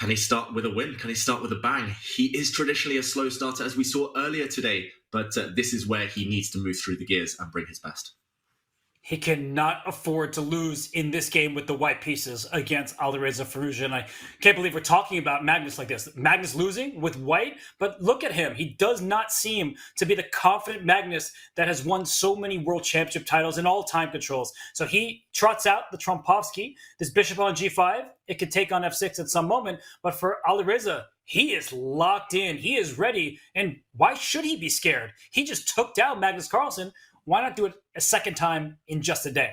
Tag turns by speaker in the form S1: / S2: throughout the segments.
S1: Can he start with a win? Can he start with a bang? He is traditionally a slow starter, as we saw earlier today, but this is where he needs to move through the gears and bring his best.
S2: He cannot afford to lose in this game with the white pieces against Alireza Firouzja. And I can't believe we're talking about Magnus like this. Magnus losing with white, but look at him. He does not seem to be the confident Magnus that has won so many world championship titles in all time controls. So he trots out the Trompowsky, this bishop on g5. It could take on f6 at some moment, but for Alireza, he is locked in. He is ready. And why should he be scared? He just took down Magnus Carlsen. Why not do it a second time in just a day?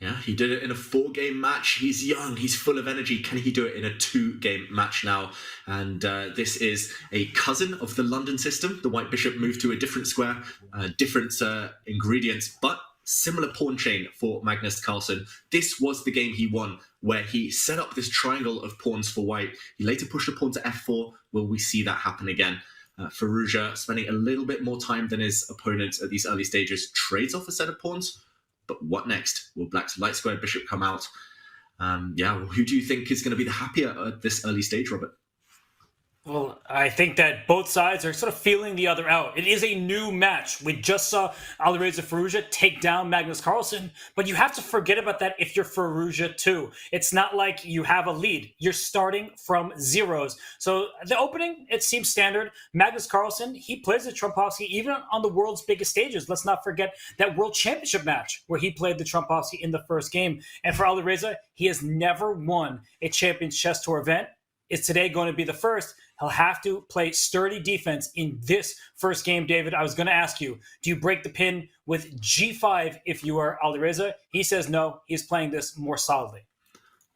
S1: Yeah, he did it in a 4-game match. He's young. He's full of energy. Can he do it in a 2-game match now? And this is a cousin of the London system. The white bishop moved to a different square, different ingredients, but similar pawn chain for Magnus Carlsen. This was the game he won, where he set up this triangle of pawns for white. He later pushed a pawn to f4. Will we see that happen again? Firouzja, spending a little bit more time than his opponent at these early stages, trades off a set of pawns. But what next? Will Black's light square bishop come out? Who do you think is going to be the happier at this early stage, Robert?
S2: Well, I think that both sides are sort of feeling the other out. It is a new match. We just saw Alireza Firouzja take down Magnus Carlsen, but you have to forget about that if you're Firouzja too. It's not like you have a lead. You're starting from zeros. So the opening, it seems standard. Magnus Carlsen, he plays the Trompowsky even on the world's biggest stages. Let's not forget that World Championship match where he played the Trompowsky in the first game. And for Alireza, he has never won a Champions Chess Tour event. Is today going to be the first? He'll have to play sturdy defense in this first game, David. I was going to ask you, do you break the pin with g5 if you are Alireza? He says no. He's playing this more solidly.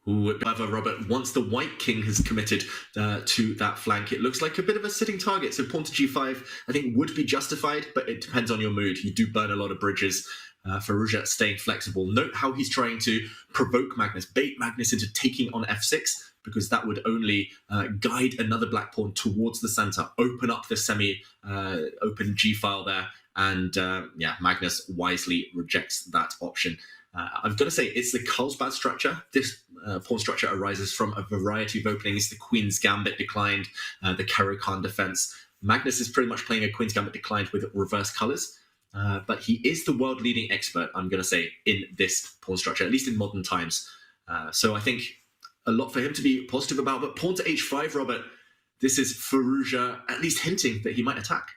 S1: However, Robert, once the white king has committed to that flank, it looks like a bit of a sitting target. So pawn to g5, I think, would be justified, but it depends on your mood. You do burn a lot of bridges. Firouzja staying flexible. Note how he's trying to provoke Magnus, bait Magnus into taking on f6, because that would only guide another black pawn towards the center, open up the semi-open g-file there, and Magnus wisely rejects that option. I've got to say, it's the Carlsbad structure. This pawn structure arises from a variety of openings. The Queen's Gambit declined, the Caro-Kann defense. Magnus is pretty much playing a Queen's Gambit declined with reverse colors. But he is the world-leading expert, I'm going to say, in this pawn structure, at least in modern times. So I think a lot for him to be positive about. But pawn to h5, Robert, this is Firouzja at least hinting that he might attack.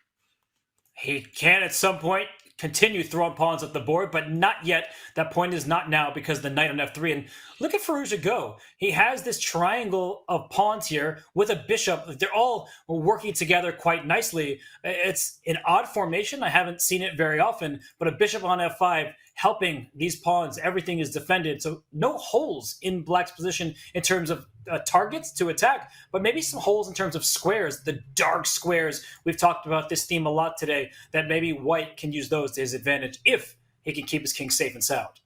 S2: He can at some point continue throwing pawns at the board, but not yet. That point is not now because the knight on f3. And look at Firouzja go. He has this triangle of pawns here with a bishop. They're all working together quite nicely. It's an odd formation. I haven't seen it very often, but a bishop on f5 helping these pawns. Everything is defended. So no holes in Black's position in terms of targets to attack, but maybe some holes in terms of squares, the dark squares. We've talked about this theme a lot today, that maybe White can use those to his advantage if he can keep his king safe and sound.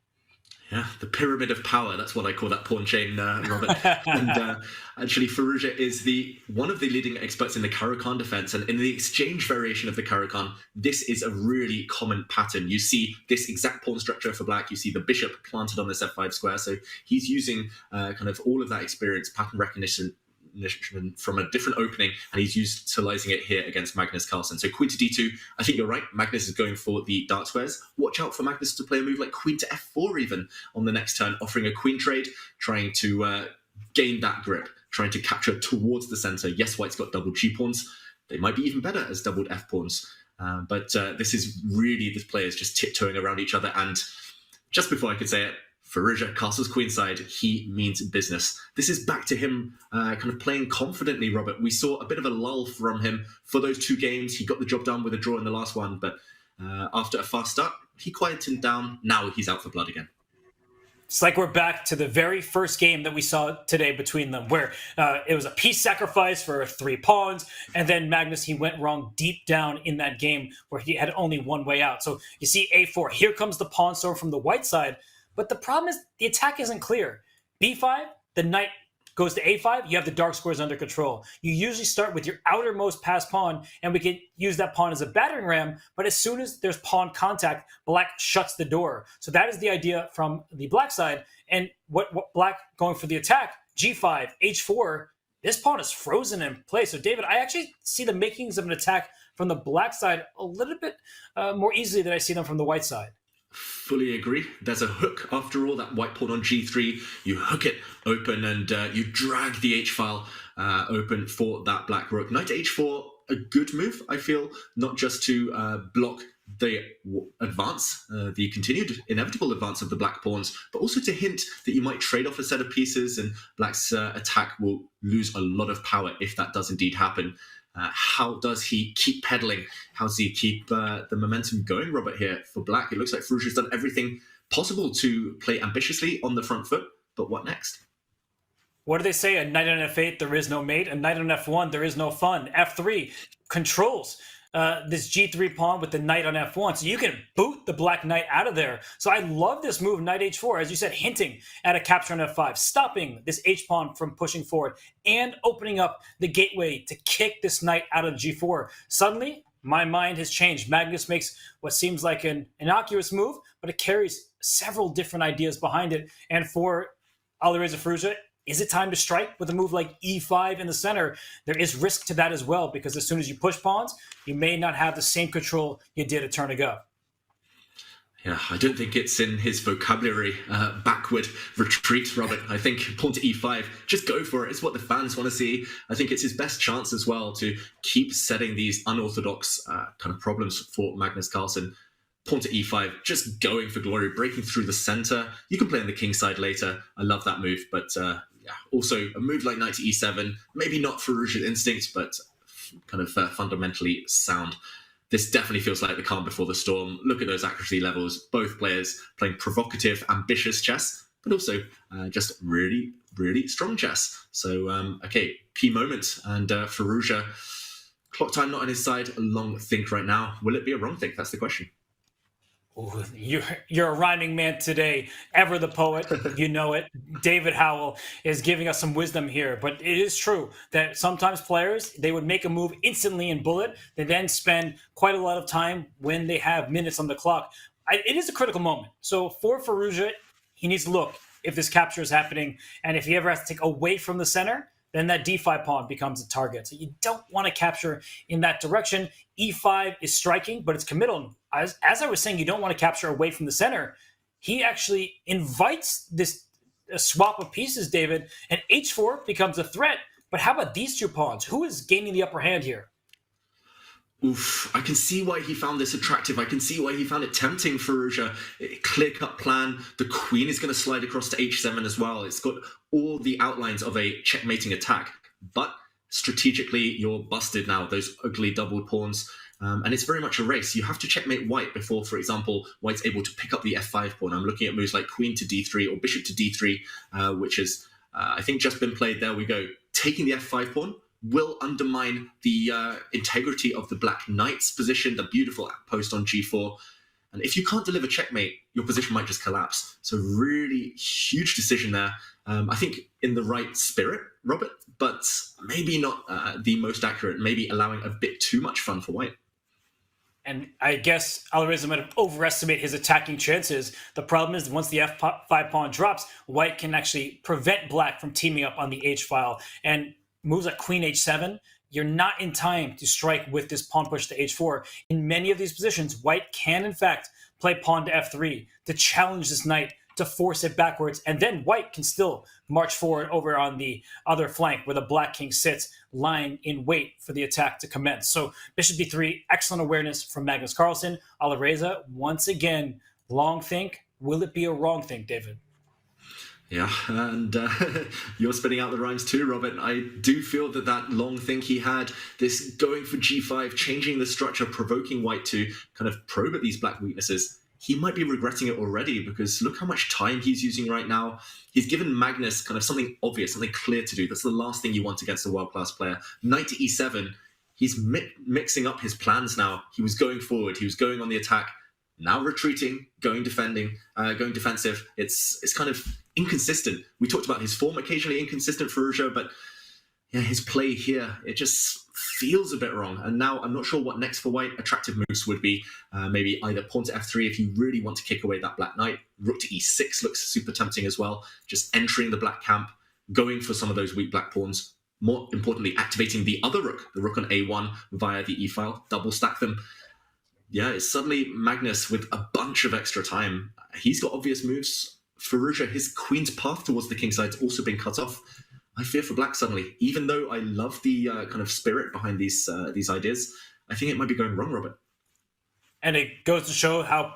S1: Yeah, the pyramid of power. That's what I call that pawn chain, Robert. And actually, Firouzja is one of the leading experts in the Caro-Kann defense. And in the exchange variation of the Caro-Kann, this is a really common pattern. You see this exact pawn structure for Black. You see the bishop planted on this f5 square. So he's using kind of all of that experience, pattern recognition from a different opening, and he's utilizing it here against Magnus Carlsen. So queen to d2, I think you're right. Magnus is going for the dark squares. Watch out for Magnus to play a move like queen to f4 even on the next turn, offering a queen trade, trying to gain that grip, trying to capture towards the center. Yes, White's got double g pawns. They might be even better as doubled f pawns. But this is really the players just tiptoeing around each other. And just before I could say it, Firouzja, castles queenside, he means business. This is back to him kind of playing confidently, Robert. We saw a bit of a lull from him for those 2 games. He got the job done with a draw in the last one, but after a fast start, he quieted down. Now he's out for blood again.
S2: It's like we're back to the very first game that we saw today between them, where it was a piece sacrifice for 3 pawns, and then Magnus, he went wrong deep down in that game where he had only one way out. So you see a4. Here comes the pawn storm from the white side. But the problem is the attack isn't clear. b5, the knight goes to a5, you have the dark squares under control. You usually start with your outermost passed pawn, and we can use that pawn as a battering ram, but as soon as there's pawn contact, Black shuts the door. So that is the idea from the Black side. And what Black going for the attack, g5, h4, this pawn is frozen in place. So, David, I actually see the makings of an attack from the black side a little bit more easily than I see them from the white side.
S1: Fully agree. There's a hook after all, that white pawn on g3. You hook it open and you drag the h-file open for that black rook. Knight to h4, a good move, I feel, not just to block the advance, the continued inevitable advance of the black pawns, but also to hint that you might trade off a set of pieces and black's attack will lose a lot of power if that does indeed happen. How does he keep pedaling? How does he keep the momentum going, Robert, here for black? It looks like Firouzja's done everything possible to play ambitiously on the front foot, but what next?
S2: What do they say? A knight on f8, there is no mate. A knight on f1, there is no fun. f3 controls this g3 pawn with the knight on f1. So you can boot the black knight out of there. So I love this move, knight h4, as you said, hinting at a capture on f5, stopping this h-pawn from pushing forward and opening up the gateway to kick this knight out of g4. Suddenly, my mind has changed. Magnus makes what seems like an innocuous move, but it carries several different ideas behind it. And for Alireza Firouzja, is it time to strike with a move like e5 in the center? There is risk to that as well, because as soon as you push pawns, you may not have the same control you did a turn ago.
S1: Yeah, I don't think it's in his vocabulary, backward retreat, Robert. I think pawn to e5, just go for it. It's what the fans want to see. I think it's his best chance as well to keep setting these unorthodox kind of problems for Magnus Carlsen. Pawn to e5, just going for glory, breaking through the center. You can play on the king side later. I love that move, but also a move like knight to e7, maybe not Firouzja's instinct, but kind of fundamentally sound. This definitely feels like the calm before the storm. Look at those accuracy levels. Both players playing provocative, ambitious chess, but also just really, really strong chess. So, okay, key moment. And Firouzja, clock time not on his side. A long think right now. Will it be a wrong think? That's the question.
S2: Ooh, you're a rhyming man today. Ever the poet, you know it. David Howell is giving us some wisdom here. But it is true that sometimes players, they would make a move instantly in bullet. They then spend quite a lot of time when they have minutes on the clock. It is a critical moment. So for Firouzja, he needs to look if this capture is happening. And if he ever has to take away from the center, then that d5 pawn becomes a target. So you don't want to capture in that direction. e5 is striking, but it's committal. As I was saying, you don't want to capture away from the center. He actually invites this swap of pieces, David, and h4 becomes a threat. But how about these two pawns? Who is gaining the upper hand here?
S1: Oof, I can see why he found this attractive. I can see why he found it tempting, Firouzja. Clear-cut plan. The queen is going to slide across to h7 as well. It's got all the outlines of a checkmating attack. But strategically, you're busted now, those ugly doubled pawns. And it's very much a race. You have to checkmate white before, for example, white's able to pick up the f5 pawn. I'm looking at moves like queen to d3 or bishop to d3, which is, I think, just been played. There we go. Taking the f5 pawn will undermine the integrity of the black knight's position, the beautiful post on g4. And if you can't deliver checkmate, your position might just collapse. So really huge decision there. I think in the right spirit, Robert, but maybe not the most accurate, maybe allowing a bit too much fun for white.
S2: And I guess Alireza might have overestimated his attacking chances. The problem is that once the f5 pawn drops, white can actually prevent black from teaming up on the h-file. And moves like queen h7, you're not in time to strike with this pawn push to h4. In many of these positions, white can, in fact, play pawn to f3 to challenge this knight, to force it backwards, and then white can still march forward over on the other flank where the black king sits, lying in wait for the attack to commence. So bishop d3, excellent awareness from Magnus Carlsen. Alireza, once again, long think. Will it be a wrong think, David?
S1: Yeah, and you're spinning out the rhymes too, Robert. I do feel that long think he had, this going for g5, changing the structure, provoking white to kind of probe at these black weaknesses. He might be regretting it already, because look how much time he's using right now. He's given Magnus kind of something obvious, something clear to do. That's the last thing you want against a world-class player. Knight to e7, he's mixing up his plans now. He was going forward, he was going on the attack, now retreating, going defensive. It's kind of inconsistent. We talked about his form, occasionally inconsistent for Firouzja, but yeah, his play here, it just feels a bit wrong. And now I'm not sure what next for white. Attractive moves would be maybe either pawn to f3 if you really want to kick away that black knight. Rook to e6 looks super tempting as well. Just entering the black camp, going for some of those weak black pawns. more importantly, activating the other rook, the rook on a1 via the e-file, double stack them. Yeah, it's suddenly Magnus with a bunch of extra time. He's got obvious moves. Firouzja, his queen's path towards the king side's also been cut off. I fear for black suddenly, even though I love the kind of spirit behind these ideas. I think it might be going wrong, Robert.
S2: And it goes to show how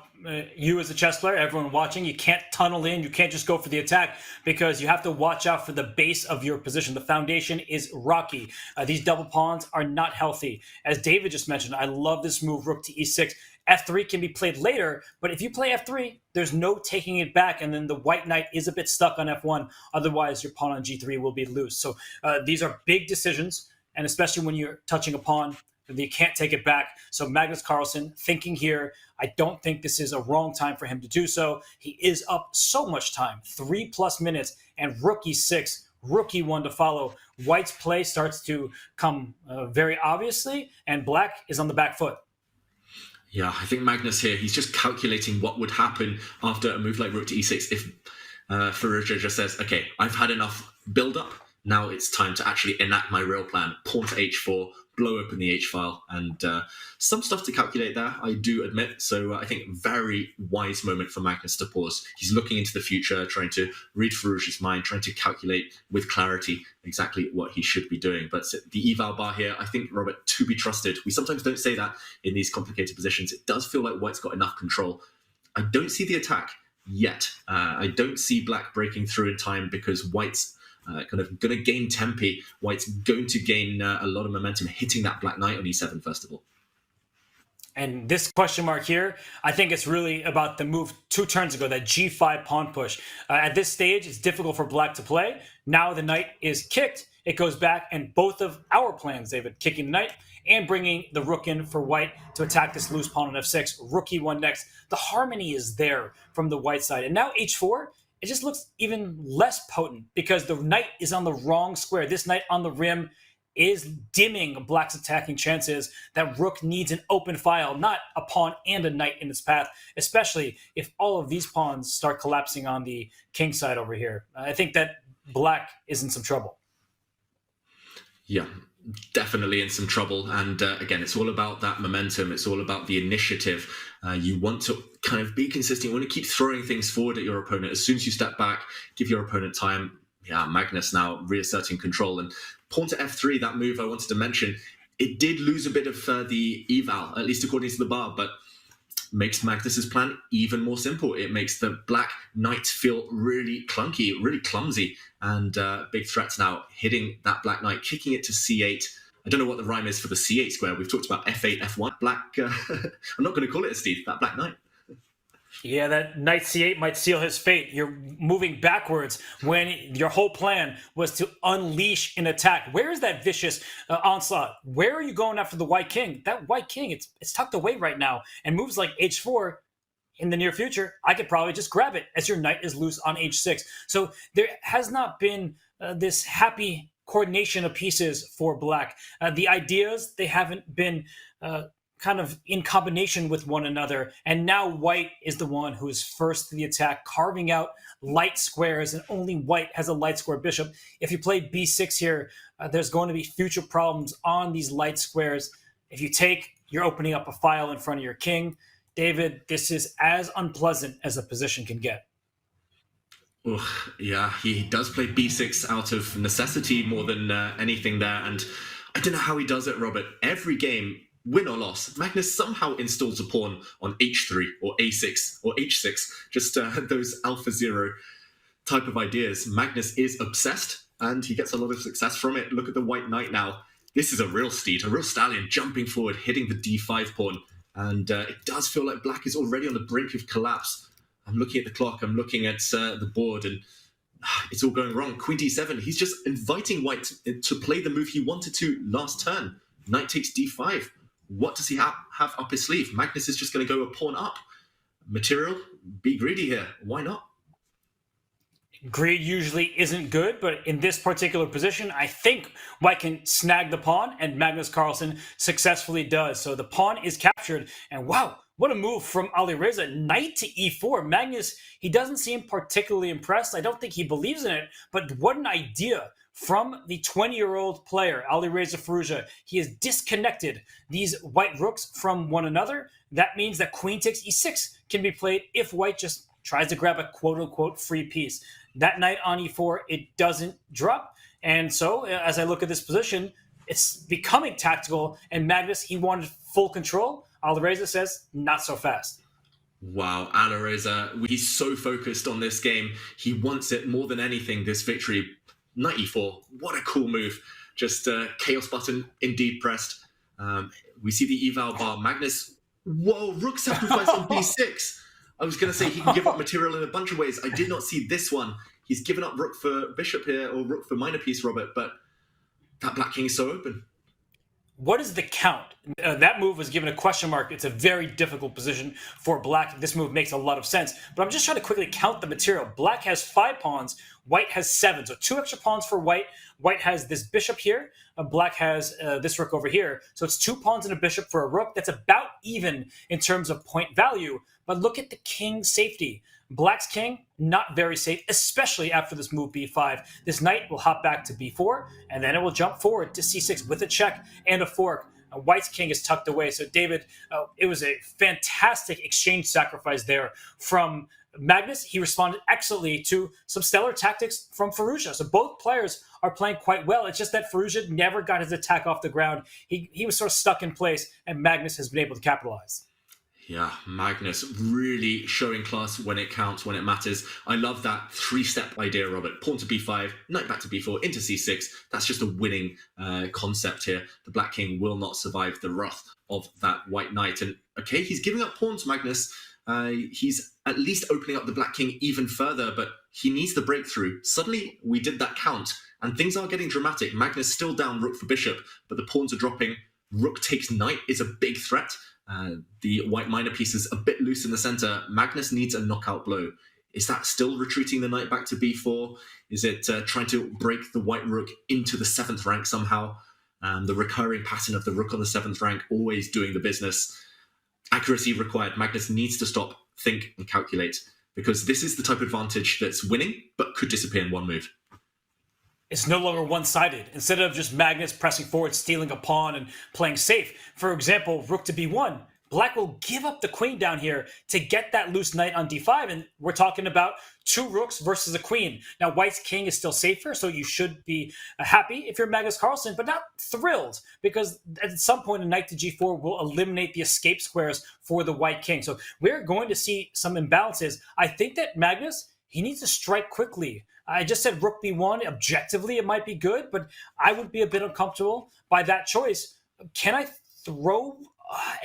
S2: you as a chess player, everyone watching, you can't tunnel in. You can't just go for the attack because you have to watch out for the base of your position. The foundation is rocky. These double pawns are not healthy. As David just mentioned, I love this move, rook to e6. F3 can be played later, but if you play F3, there's no taking it back, and then the white knight is a bit stuck on F1. Otherwise, your pawn on G3 will be loose. So these are big decisions, and especially when you're touching a pawn, you can't take it back. So Magnus Carlsen thinking here, I don't think this is a wrong time for him to do so. He is up so much time, 3+ minutes, and rook e6, rook e1 to follow. White's play starts to come very obviously, and black is on the back foot.
S1: Yeah, I think Magnus here, he's just calculating what would happen after a move like rook to e6 if Firouzja just says, okay, I've had enough build-up. Now it's time to actually enact my real plan. Pawn to h4, blow open the h-file, and some stuff to calculate there, I do admit. So I think very wise moment for Magnus to pause. He's looking into the future, trying to read Firouzja's mind, trying to calculate with clarity exactly what he should be doing. But the eval bar here, I think, Robert, to be trusted. We sometimes don't say that in these complicated positions. It does feel like White's got enough control. I don't see the attack yet. I don't see Black breaking through in time because White's kind of going to gain tempi. White's going to gain a lot of momentum, hitting that black knight on e7, first of all.
S2: And this question mark here, I think it's really about the move 2 turns ago, that g5 pawn push. At this stage, it's difficult for black to play. Now the knight is kicked. It goes back, and both of our plans, David, kicking the knight and bringing the rook in for white to attack this loose pawn on f6, rook e1 next. The harmony is there from the white side. And now h4, it just looks even less potent because the knight is on the wrong square. This knight on the rim is dimming black's attacking chances. That rook needs an open file, not a pawn and a knight in its path, especially if all of these pawns start collapsing on the king side over here. I think that black is in some trouble.
S1: Yeah, definitely in some trouble. And again, it's all about that momentum. It's all about the initiative. You want to kind of be consistent. You want to keep throwing things forward at your opponent. As soon as you step back, give your opponent time. Yeah, Magnus now reasserting control. And pawn to f3, that move I wanted to mention, it did lose a bit of the eval, at least according to the bar, but makes Magnus's plan even more simple. It makes the black knight feel really clunky, really clumsy, and big threats now hitting that black knight, kicking it to c8. I don't know what the rhyme is for the c8 square. We've talked about f8, f1. Black, I'm not going to call it a Steve, that black knight.
S2: Yeah, that knight c8 might seal his fate. You're moving backwards when your whole plan was to unleash an attack. Where is that vicious onslaught? Where are you going after the white king? That white king, it's tucked away right now. And moves like h4 in the near future, I could probably just grab it as your knight is loose on h6. So there has not been this happy coordination of pieces for black. The ideas, they haven't been kind of in combination with one another. And now white is the one who is first to the attack, carving out light squares, and only white has a light square bishop. If you play b6 here, there's going to be future problems on these light squares. If you take, you're opening up a file in front of your king. David, this is as unpleasant as a position can get.
S1: Ugh, yeah, he does play b6 out of necessity more than anything there. And I don't know how he does it, Robert. Every game, win or loss, Magnus somehow installs a pawn on h3 or a6 or h6, just those alpha zero type of ideas. Magnus is obsessed and he gets a lot of success from it. Look at the white knight now. This is a real steed, a real stallion, jumping forward, hitting the d5 pawn. And it does feel like black is already on the brink of collapse. I'm looking at the clock, I'm looking at the board, and it's all going wrong. Queen d7, he's just inviting white to play the move he wanted to last turn. Knight takes d5. What does he have up his sleeve? Magnus is just going to go a pawn up. Material, be greedy here. Why not?
S2: Greed usually isn't good, but in this particular position, I think white can snag the pawn, and Magnus Carlsen successfully does. So the pawn is captured, and wow, what a move from Alireza. Knight to e4. Magnus, he doesn't seem particularly impressed. I don't think he believes in it, but what an idea from the 20-year-old player, Alireza Firouzja. He has disconnected these white rooks from one another. That means that queen takes e6 can be played if white just tries to grab a quote-unquote free piece. That knight on e4, it doesn't drop. And so, as I look at this position, it's becoming tactical. And Magnus, he wanted full control. Alireza says, not so fast.
S1: Wow, Alireza, he's so focused on this game. He wants it more than anything, this victory. Knight e4, what a cool move. Just chaos button, indeed pressed. We see the eval bar. Magnus, whoa, rook sacrifice on b6. I was going to say he can give up material in a bunch of ways. I did not see this one. He's given up rook for bishop here, or rook for minor piece, Robert, but that black king is so open.
S2: What is the count? That move was given a question mark. It's a very difficult position for black. This move makes a lot of sense, but I'm just trying to quickly count the material. Black has 5 pawns, white has 7, so 2 extra pawns for white. White has this bishop here, black has this rook over here, so it's 2 pawns and a bishop for a rook. That's about even in terms of point value, but look at the king safety. Black's king, not very safe, especially after this move b5. This knight will hop back to b4, and then it will jump forward to c6 with a check and a fork. White's king is tucked away. So, David, it was a fantastic exchange sacrifice there from Magnus. He responded excellently to some stellar tactics from Firouzja. So both players are playing quite well. It's just that Firouzja never got his attack off the ground. He was sort of stuck in place, and Magnus has been able to capitalize.
S1: Yeah, Magnus really showing class when it counts, when it matters. I love that 3-step idea, Robert. Pawn to b5, knight back to b4, into c6. That's just a winning concept here. The black king will not survive the wrath of that white knight. And okay, he's giving up pawns, Magnus. He's at least opening up the black king even further, but he needs the breakthrough. Suddenly, we did that count, and things are getting dramatic. Magnus still down rook for bishop, but the pawns are dropping. Rook takes knight is a big threat. The white minor piece is a bit loose in the center. Magnus needs a knockout blow. Is that still retreating the knight back to b4? Is it trying to break the white rook into the 7th rank somehow? The recurring pattern of the rook on the 7th rank, always doing the business. Accuracy required. Magnus needs to stop, think, and calculate, because this is the type of advantage that's winning, but could disappear in one move.
S2: It's no longer one-sided. Instead of just Magnus pressing forward, stealing a pawn, and playing safe, for example, rook to b1, black will give up the queen down here to get that loose knight on d5, and we're talking about 2 rooks versus a queen. Now, white's king is still safer, so you should be happy if you're Magnus Carlsen, but not thrilled, because at some point, a knight to g4 will eliminate the escape squares for the white king. So we're going to see some imbalances. I think that Magnus, he needs to strike quickly. I just said rook b1. Objectively, it might be good, but I would be a bit uncomfortable by that choice. Can I throw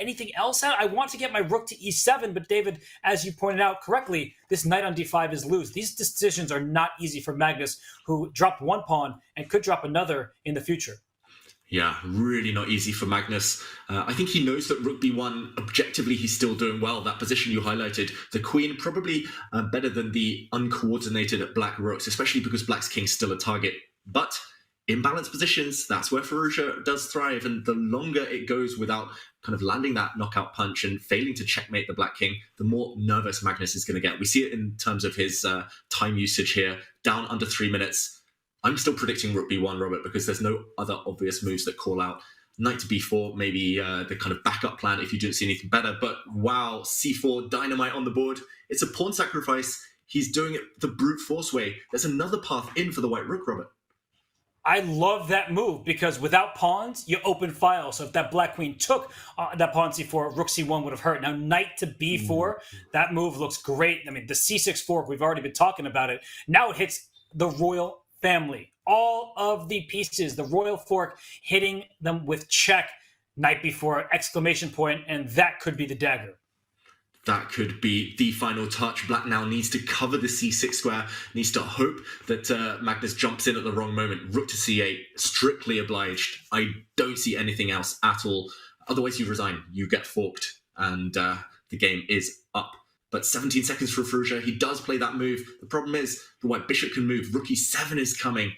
S2: anything else out? I want to get my rook to e7, but David, as you pointed out correctly, this knight on d5 is loose. These decisions are not easy for Magnus, who dropped 1 pawn and could drop another in the future.
S1: Yeah, really not easy for Magnus. I think he knows that rook b1, objectively, he's still doing well. That position you highlighted, the queen probably better than the uncoordinated black rooks, especially because black's king's still a target. But in balanced positions, that's where Firouzja does thrive. And the longer it goes without kind of landing that knockout punch and failing to checkmate the black king, the more nervous Magnus is going to get. We see it in terms of his time usage here, down under 3 minutes. I'm still predicting rook b1, Robert, because there's no other obvious moves that call out. Knight to b4, maybe the kind of backup plan if you didn't see anything better. But wow, c4, dynamite on the board. It's a pawn sacrifice. He's doing it the brute force way. There's another path in for the white rook, Robert.
S2: I love that move because without pawns, you open file. So if that black queen took that pawn c4, rook c1 would have hurt. Now knight to b4, that move looks great. I mean, the c6 fork, we've already been talking about it. Now it hits the royal family. All of the pieces, the royal fork hitting them with check, knight b4, exclamation point, and that could be the dagger.
S1: That could be the final touch. Black now needs to cover the c6 square, needs to hope that Magnus jumps in at the wrong moment. Rook to c8, strictly obliged. I don't see anything else at all. Otherwise you resign, you get forked, and the game is up. But 17 seconds for Firouzja. He does play that move. The problem is the white bishop can move. Rook e7 is coming.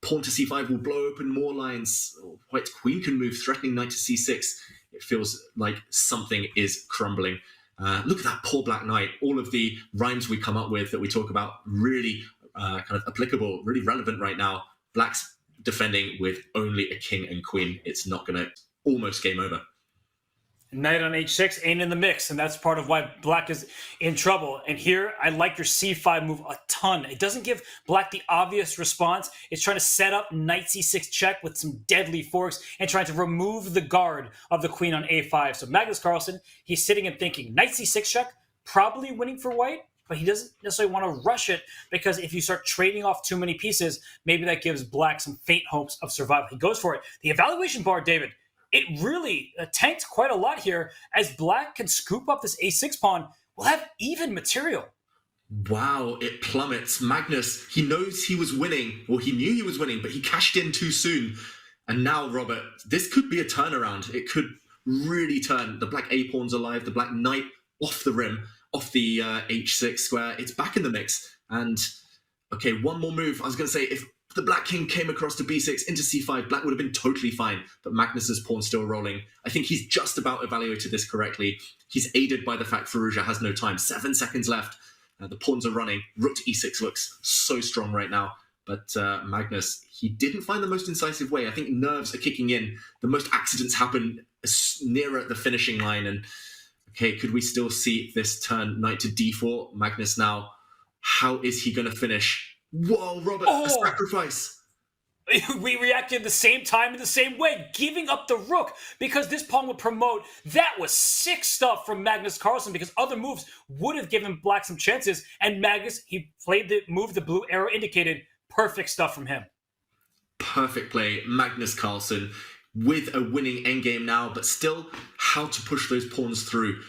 S1: Pawn to c5 will blow open more lines. White's queen can move, threatening knight to c6. It feels like something is crumbling. Look at that poor black knight. All of the rhymes we come up with that we talk about really kind of applicable, really relevant right now. Black's defending with only a king and queen. It's not going to almost game over.
S2: Knight on h6 ain't in the mix, and that's part of why Black is in trouble. And here, I like your c5 move a ton. It doesn't give Black the obvious response. It's trying to set up knight c6 check with some deadly forks and trying to remove the guard of the queen on a5. So Magnus Carlsen, he's sitting and thinking, knight c6 check, probably winning for white, but he doesn't necessarily want to rush it because if you start trading off too many pieces, maybe that gives Black some faint hopes of survival. He goes for it. The evaluation bar, David, it really tanked quite a lot here. As Black can scoop up this a6 pawn, we'll have even material.
S1: Wow, it plummets. Magnus, he knows he was winning, or he knew he was winning, but he cashed in too soon. And now, Robert, this could be a turnaround. It could really turn. The black a pawn's alive, the black knight off the rim, off the h6 square. It's back in the mix. And, okay, one more move. I was going to say, if the black king came across to b6 into c5, Black would have been totally fine, but Magnus's pawn's still rolling. I think he's just about evaluated this correctly. He's aided by the fact Firouzja has no time. 7 seconds left. The pawns are running. Rook to e6 looks so strong right now. But Magnus, he didn't find the most incisive way. I think nerves are kicking in. The most accidents happen nearer the finishing line. And okay, could we still see this turn knight to d4? Magnus now, how is he going to finish? Whoa, Robert, a sacrifice.
S2: We reacted the same time in the same way, giving up the rook because this pawn would promote. That was sick stuff from Magnus Carlsen because other moves would have given Black some chances. And Magnus, he played the move the blue arrow indicated. Perfect stuff from him.
S1: Perfect play. Magnus Carlsen with a winning endgame now, but still how to push those pawns through.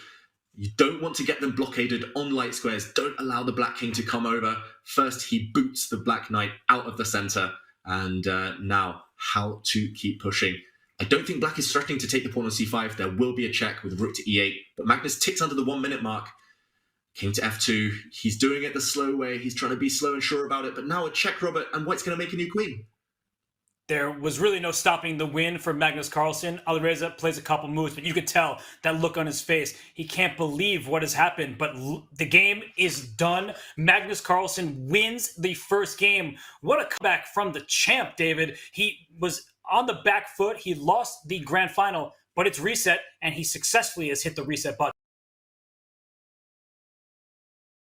S1: You don't want to get them blockaded on light squares. Don't allow the black king to come over. First, he boots the black knight out of the center. And now, how to keep pushing. I don't think Black is threatening to take the pawn on c5. There will be a check with rook to e8. But Magnus ticks under the 1 minute mark. King to f2. He's doing it the slow way. He's trying to be slow and sure about it. But now a check, Robert, and White's going to make a new queen.
S2: There was really no stopping the win for Magnus Carlsen. Alireza plays a couple moves, but you could tell that look on his face. He can't believe what has happened, but the game is done. Magnus Carlsen wins the first game. What a comeback from the champ, David. He was on the back foot. He lost the grand final, but it's reset, and he successfully has hit the reset button.